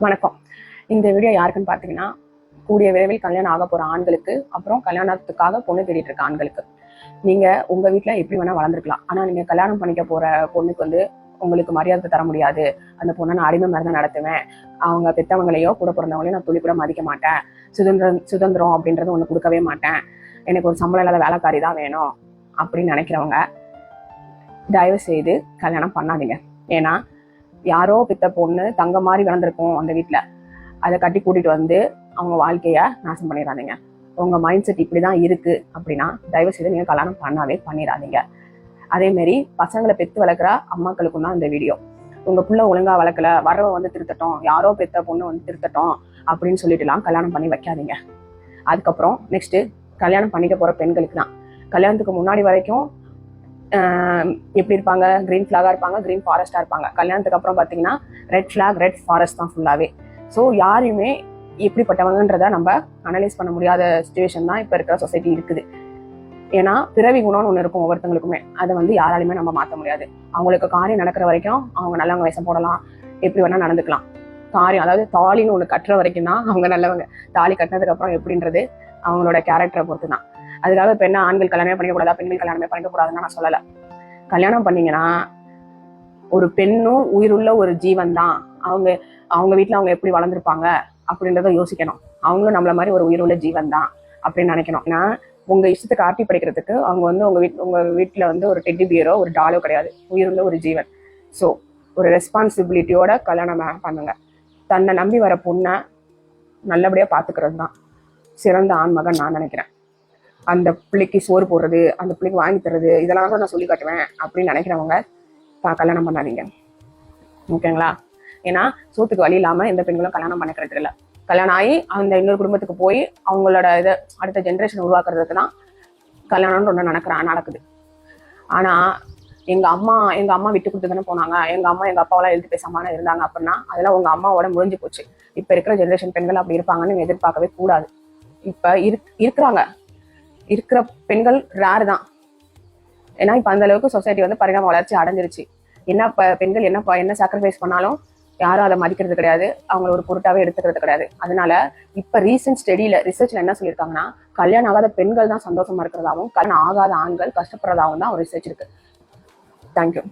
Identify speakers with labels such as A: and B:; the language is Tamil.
A: வணக்கம். இந்த வீடியோ யாருக்குன்னு பார்த்தீங்கன்னா, கூடிய விரைவில் கல்யாணம் ஆக போற ஆண்களுக்கு, அப்புறம் கல்யாணத்துக்காக பொண்ணு தேடிட்டு இருக்க ஆண்களுக்கு. நீங்க உங்க வீட்டுல எப்படி வேணா வளர்ந்துருக்கலாம். ஆனா நீங்க கல்யாணம் பண்ணிக்க போற பொண்ணுக்கு உங்களுக்கு மரியாதை தர முடியாது. அந்த பொண்ணை நான் அடிமை மாதிரி தான் நடத்துவேன். அவங்க பெத்தவங்களையோ கூட பிறந்தவங்களையும் நான் துளி கூட மதிக்க மாட்டேன். சுதந்திரம் அப்படின்றது ஒண்ணு கொடுக்கவே மாட்டேன். எனக்கு ஒரு சம்பளம் இல்லாத வேலைக்காரி தான் வேணும் அப்படின்னு நினைக்கிறவங்க தயவு செய்து கல்யாணம் பண்ணாதீங்க. ஏன்னா யாரோ பெத்த பொண்ணு தங்க மாதிரி வளர்ந்துருக்கும் அந்த வீட்டுல, அதை கட்டி கூட்டிட்டு வந்து அவங்க வாழ்க்கைய நாசம் பண்ணிடாதீங்க. உங்க மைண்ட் செட் இப்படிதான் இருக்கு அப்படின்னா தயவு செய்து நீங்க கல்யாணம் பண்ணிடாதீங்க. அதே மாதிரி பசங்களை பெத்து வளர்க்குற அம்மாக்களுக்கும் தான் இந்த வீடியோ. உங்க புள்ள ஒழுங்கா வளர்க்கல, வரவ திருத்தட்டும், யாரோ பெத்த பொண்ணு திருத்தட்டும் அப்படின்னு சொல்லிட்டுலாம் கல்யாணம் பண்ணி வைக்காதீங்க. அதுக்கப்புறம் நெக்ஸ்ட் கல்யாணம் பண்ணிக்க போற பெண்களுக்கு தான், கல்யாணத்துக்கு முன்னாடி வரைக்கும் எப்படி இருப்பாங்க, கிரீன் ஃபிளாகா இருப்பாங்க, கிரீன் ஃபாரஸ்டா இருப்பாங்க. கல்யாணத்துக்கு அப்புறம் பாத்தீங்கன்னா ரெட் ஃபிளாக், ரெட் ஃபாரஸ்ட் தான் ஃபுல்லாவே. ஸோ யாரையுமே எப்படிப்பட்டவங்கன்றத நம்ம அனலைஸ் பண்ண முடியாத சுச்சுவேஷன் தான் இப்ப இருக்கிற சொசைட்டி இருக்குது. ஏன்னா பிறவி குணம்னு ஒண்ணு இருக்கும் ஒவ்வொருத்தங்களுக்குமே, அதை யாராலையுமே நம்ம மாற்ற முடியாது. அவங்களுக்கு காரியம் நடக்கிற வரைக்கும் அவங்க நல்லவங்க வேஷம் போடலாம், எப்படி வேணா நடந்துக்கலாம். காரியம் அதாவது தாலின்னு ஒண்ணு கட்டுற வரைக்கும் தான் அவங்க நல்லவங்க. தாலி கட்டினதுக்கு அப்புறம் எப்படின்றது அவங்களோட கேரக்டரை பொறுத்து தான். அதுக்காக இப்ப என்ன ஆண்கள் கல்யாணமே பண்ணிக்கூடாதா, பெண்கள் கல்யாணமே பண்ணிக்கூடாதுன்னு நான் சொல்லலை. கல்யாணம் பண்ணீங்கன்னா ஒரு பெண்ணும் உயிருள்ள ஒரு ஜீவன் தான். அவங்க வீட்டுல அவங்க எப்படி வளர்ந்துருப்பாங்க அப்படின்றத யோசிக்கணும். அவங்களும் நம்மள மாதிரி ஒரு உயிருள்ள ஜீவன் தான் அப்படின்னு நினைக்கணும். ஏன்னா உங்க இஷ்டத்துக்கு ஆட்டி படிக்கிறதுக்கு அவங்க உங்க வீட்டுல ஒரு டெட்டி பியரோ ஒரு டாலோ கிடையாது, உயிருள்ள ஒரு ஜீவன். ஸோ ஒரு ரெஸ்பான்சிபிலிட்டியோட கல்யாணம் பண்ணுங்க. தன்னை நம்பி வர பொண்ணை நல்லபடியா பாத்துக்கிறது தான் சிறந்த ஆண்மகன் நான் நினைக்கிறேன். அந்த பிள்ளைக்கு சோறு போடுறது, அந்த பிள்ளைக்கு வாங்கி தர்றது, இதெல்லாம் தான் நான் சொல்லி காட்டுவேன் அப்படின்னு நினைக்கிறவங்க கல்யாணம் பண்ணாதீங்க. ஓகேங்களா? ஏன்னா சோத்துக்கு வழி இல்லாம எந்த பெண்களும் கல்யாணம் பண்ணிக்கிறது இல்லை. கல்யாணம் ஆகி அந்த இன்னொரு குடும்பத்துக்கு போய் அவங்களோட இதை அடுத்த ஜென்ரேஷன் உருவாக்குறதுக்கு தான் கல்யாணம்னு ஒன்று நடக்குது. ஆனா எங்க அம்மா விட்டு கொடுத்து தானே போனாங்க, எங்க அப்பாவெல்லாம் எழுதி பேசாம இருந்தாங்க அப்படின்னா அதெல்லாம் உங்க அம்மாவோட முடிஞ்சு போச்சு. இப்ப இருக்கிற ஜென்ரேஷன் பெண்கள் அப்படி இருப்பாங்கன்னு எதிர்பார்க்கவே கூடாது. இப்ப இருக்கிற பெண்கள் ரேர் தான். ஏன்னா இப்ப அந்த அளவுக்கு சொசைட்டி பரிணாம வளர்ச்சி அடைஞ்சிருச்சு. பெண்கள் என்ன சாக்ரிஃபைஸ் பண்ணாலும் யாரும் அதை மதிக்கிறது கிடையாது, அவங்கள ஒரு பொருட்டாவே எடுத்துக்கிறது கிடையாது. அதனால இப்ப ரீசெண்ட் ரிசர்ச்ல என்ன சொல்லியிருக்காங்கன்னா, கல்யாணம் ஆகாத பெண்கள் தான் சந்தோஷமா இருக்கிறதாவும், கல்யாணம் ஆகாத ஆண்கள் கஷ்டப்படுறதாவும் தான் ஒரு ரிசர்ச் இருக்கு. தேங்க்யூ.